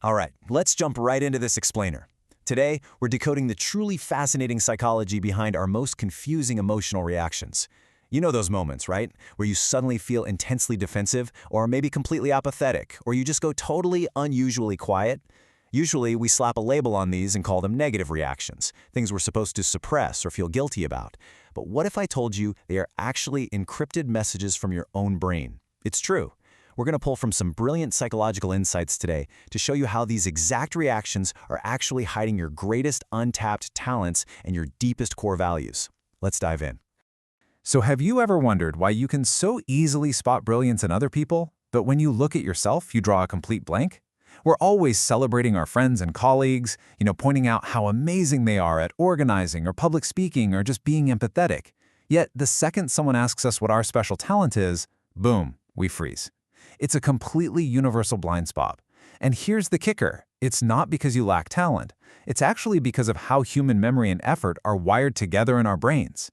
All right, let's jump right into this explainer. Today, we're decoding the truly fascinating psychology behind our most confusing emotional reactions. You know those moments, right? Where you suddenly feel intensely defensive, or maybe completely apathetic, or you just go totally unusually quiet? Usually, we slap a label on these and call them negative reactions, things we're supposed to suppress or feel guilty about. But what if I told you they are actually encrypted messages from your own brain? It's true. We're going to pull from some brilliant psychological insights today to show you how these exact reactions are actually hiding your greatest untapped talents and your deepest core values. Let's dive in. So have you ever wondered why you can so easily spot brilliance in other people, but when you look at yourself, you draw a complete blank? We're always celebrating our friends and colleagues, pointing out how amazing they are at organizing or public speaking or just being empathetic. Yet the second someone asks us what our special talent is, boom, we freeze. It's a completely universal blind spot. And here's the kicker. It's not because you lack talent. It's actually because of how human memory and effort are wired together in our brains.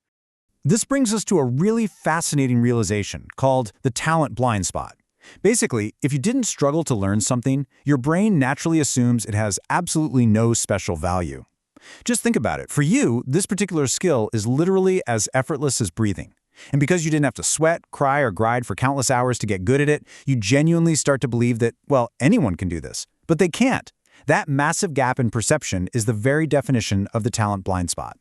This brings us to a really fascinating realization called the talent blind spot. Basically, if you didn't struggle to learn something, your brain naturally assumes it has absolutely no special value. Just think about it. For you, this particular skill is literally as effortless as breathing. And because you didn't have to sweat, cry, or grind for countless hours to get good at it, you genuinely start to believe that, well, anyone can do this. But they can't. That massive gap in perception is the very definition of the talent blind spot.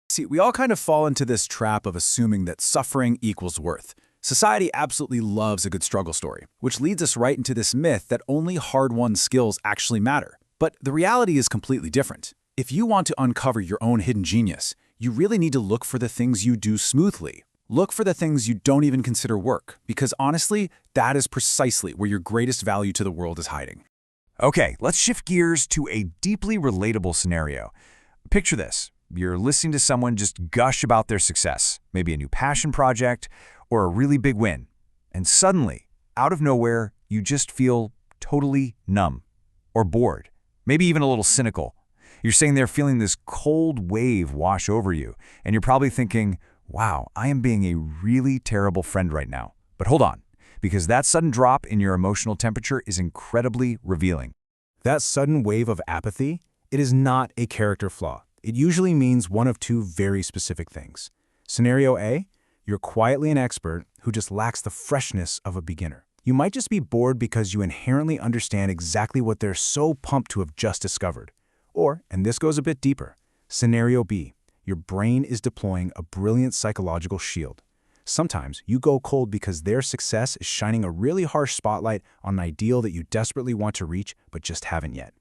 See, we all kind of fall into this trap of assuming that suffering equals worth. Society absolutely loves a good struggle story, which leads us right into this myth that only hard-won skills actually matter. But the reality is completely different. If you want to uncover your own hidden genius, you really need to look for the things you do smoothly. Look for the things you don't even consider work, because honestly, that is precisely where your greatest value to the world is hiding. Okay, let's shift gears to a deeply relatable scenario. Picture this. You're listening to someone just gush about their success, maybe a new passion project or a really big win. And suddenly, out of nowhere, you just feel totally numb or bored, maybe even a little cynical. You're sitting there feeling this cold wave wash over you, and you're probably thinking, wow, I am being a really terrible friend right now. But hold on, because that sudden drop in your emotional temperature is incredibly revealing. That sudden wave of apathy, it is not a character flaw. It usually means one of two very specific things. Scenario A, you're quietly an expert who just lacks the freshness of a beginner. You might just be bored because you inherently understand exactly what they're so pumped to have just discovered. Or, and this goes a bit deeper, Scenario B, your brain is deploying a brilliant psychological shield. Sometimes you go cold because their success is shining a really harsh spotlight on an ideal that you desperately want to reach but just haven't yet.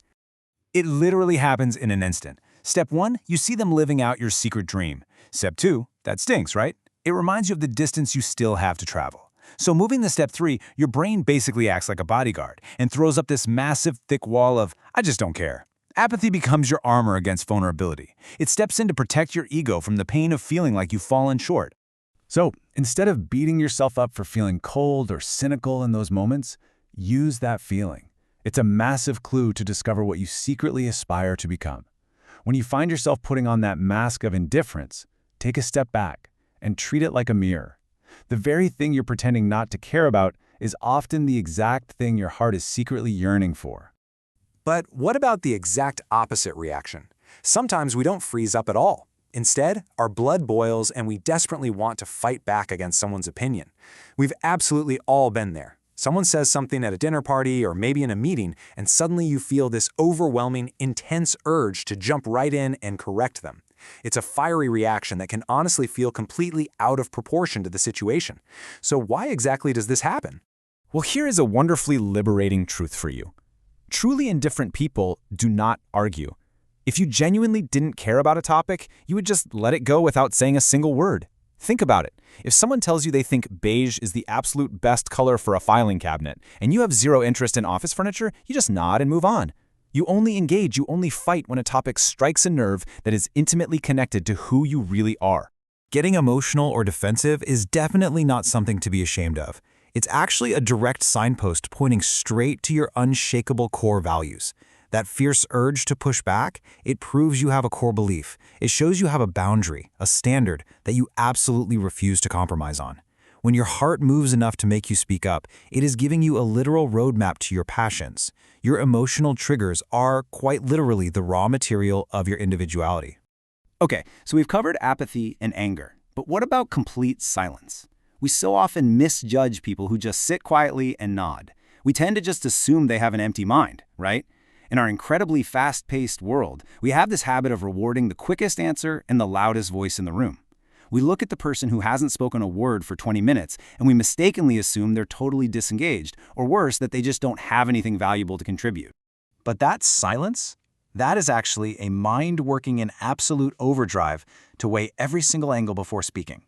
It literally happens in an instant. Step 1, you see them living out your secret dream. Step 2, that stinks, right? It reminds you of the distance you still have to travel. So moving to Step 3, your brain basically acts like a bodyguard and throws up this massive, thick wall of, I just don't care. Apathy becomes your armor against vulnerability. It steps in to protect your ego from the pain of feeling like you've fallen short. So instead of beating yourself up for feeling cold or cynical in those moments, use that feeling. It's a massive clue to discover what you secretly aspire to become. When you find yourself putting on that mask of indifference, take a step back and treat it like a mirror. The very thing you're pretending not to care about is often the exact thing your heart is secretly yearning for. But what about the exact opposite reaction? Sometimes we don't freeze up at all. Instead, our blood boils and we desperately want to fight back against someone's opinion. We've absolutely all been there. Someone says something at a dinner party or maybe in a meeting, and suddenly you feel this overwhelming, intense urge to jump right in and correct them. It's a fiery reaction that can honestly feel completely out of proportion to the situation. So why exactly does this happen? Well, here is a wonderfully liberating truth for you. Truly indifferent people do not argue. If you genuinely didn't care about a topic, you would just let it go without saying a single word. Think about it. If someone tells you they think beige is the absolute best color for a filing cabinet, and you have zero interest in office furniture, you just nod and move on. You only engage, you only fight when a topic strikes a nerve that is intimately connected to who you really are. Getting emotional or defensive is definitely not something to be ashamed of. It's actually a direct signpost pointing straight to your unshakable core values. That fierce urge to push back, it proves you have a core belief. It shows you have a boundary, a standard that you absolutely refuse to compromise on. When your heart moves enough to make you speak up, it is giving you a literal roadmap to your passions. Your emotional triggers are, quite literally, the raw material of your individuality. Okay, so we've covered apathy and anger, but what about complete silence? We so often misjudge people who just sit quietly and nod. We tend to just assume they have an empty mind, right? In our incredibly fast-paced world, we have this habit of rewarding the quickest answer and the loudest voice in the room. We look at the person who hasn't spoken a word for 20 minutes, and we mistakenly assume they're totally disengaged, or worse, that they just don't have anything valuable to contribute. But that silence, that is actually a mind working in absolute overdrive to weigh every single angle before speaking.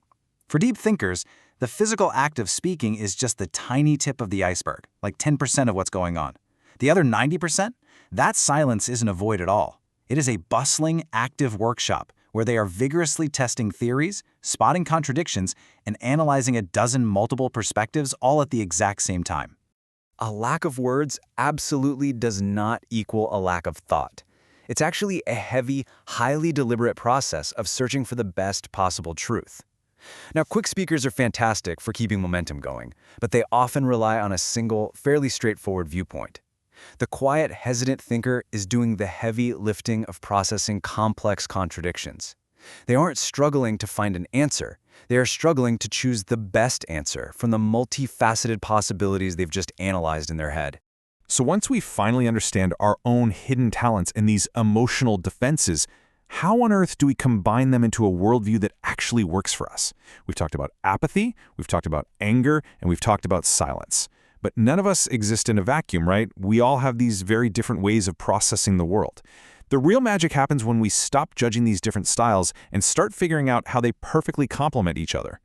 For deep thinkers, the physical act of speaking is just the tiny tip of the iceberg, like 10% of what's going on. The other 90%? That silence isn't a void at all. It is a bustling, active workshop where they are vigorously testing theories, spotting contradictions, and analyzing a dozen multiple perspectives all at the exact same time. A lack of words absolutely does not equal a lack of thought. It's actually a heavy, highly deliberate process of searching for the best possible truth. Now, quick speakers are fantastic for keeping momentum going, but they often rely on a single, fairly straightforward viewpoint. The quiet, hesitant thinker is doing the heavy lifting of processing complex contradictions. They aren't struggling to find an answer. They are struggling to choose the best answer from the multifaceted possibilities they've just analyzed in their head. So once we finally understand our own hidden talents and these emotional defenses, how on earth do we combine them into a worldview that actually works for us? We've talked about apathy, we've talked about anger, and we've talked about silence. But none of us exist in a vacuum, right? We all have these very different ways of processing the world. The real magic happens when we stop judging these different styles and start figuring out how they perfectly complement each other.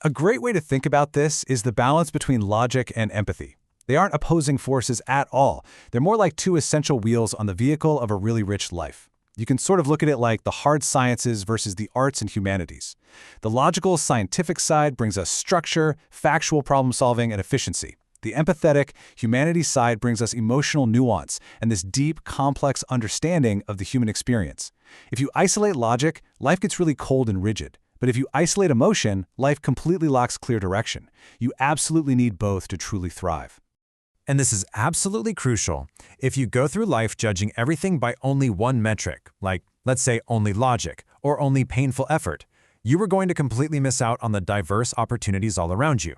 A great way to think about this is the balance between logic and empathy. They aren't opposing forces at all. They're more like two essential wheels on the vehicle of a really rich life. You can sort of look at it like the hard sciences versus the arts and humanities. The logical, scientific side brings us structure, factual problem solving, and efficiency. The empathetic, humanities side brings us emotional nuance and this deep, complex understanding of the human experience. If you isolate logic, life gets really cold and rigid. But if you isolate emotion, life completely lacks clear direction. You absolutely need both to truly thrive. And this is absolutely crucial. If you go through life judging everything by only one metric, like, let's say, only logic or only painful effort, you are going to completely miss out on the diverse opportunities all around you.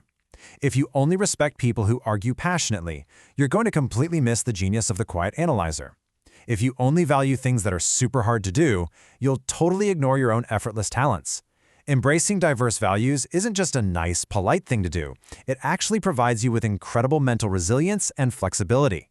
If you only respect people who argue passionately, you're going to completely miss the genius of the quiet analyzer. If you only value things that are super hard to do, you'll totally ignore your own effortless talents. Embracing diverse values isn't just a nice, polite thing to do. It actually provides you with incredible mental resilience and flexibility.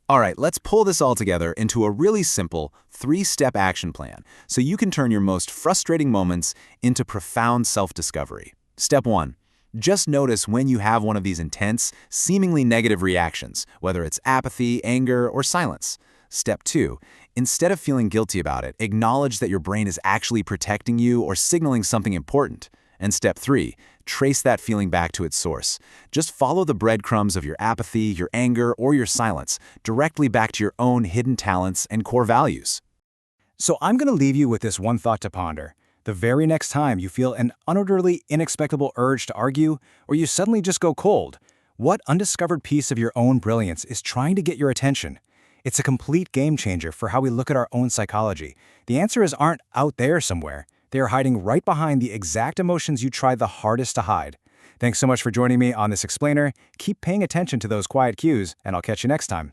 All right, let's pull this all together into a really simple, 3-step action plan so you can turn your most frustrating moments into profound self-discovery. Step 1. Just notice when you have one of these intense, seemingly negative reactions, whether it's apathy, anger, or silence. Step 2. Instead of feeling guilty about it, acknowledge that your brain is actually protecting you or signaling something important. And Step 3. Trace that feeling back to its source. Just follow the breadcrumbs of your apathy, your anger, or your silence directly back to your own hidden talents and core values. So I'm going to leave you with this one thought to ponder. The very next time you feel an unutterably inexplicable urge to argue, or you suddenly just go cold, what undiscovered piece of your own brilliance is trying to get your attention? It's a complete game changer for how we look at our own psychology. The answers aren't out there somewhere. They are hiding right behind the exact emotions you try the hardest to hide. Thanks so much for joining me on this explainer. Keep paying attention to those quiet cues, and I'll catch you next time.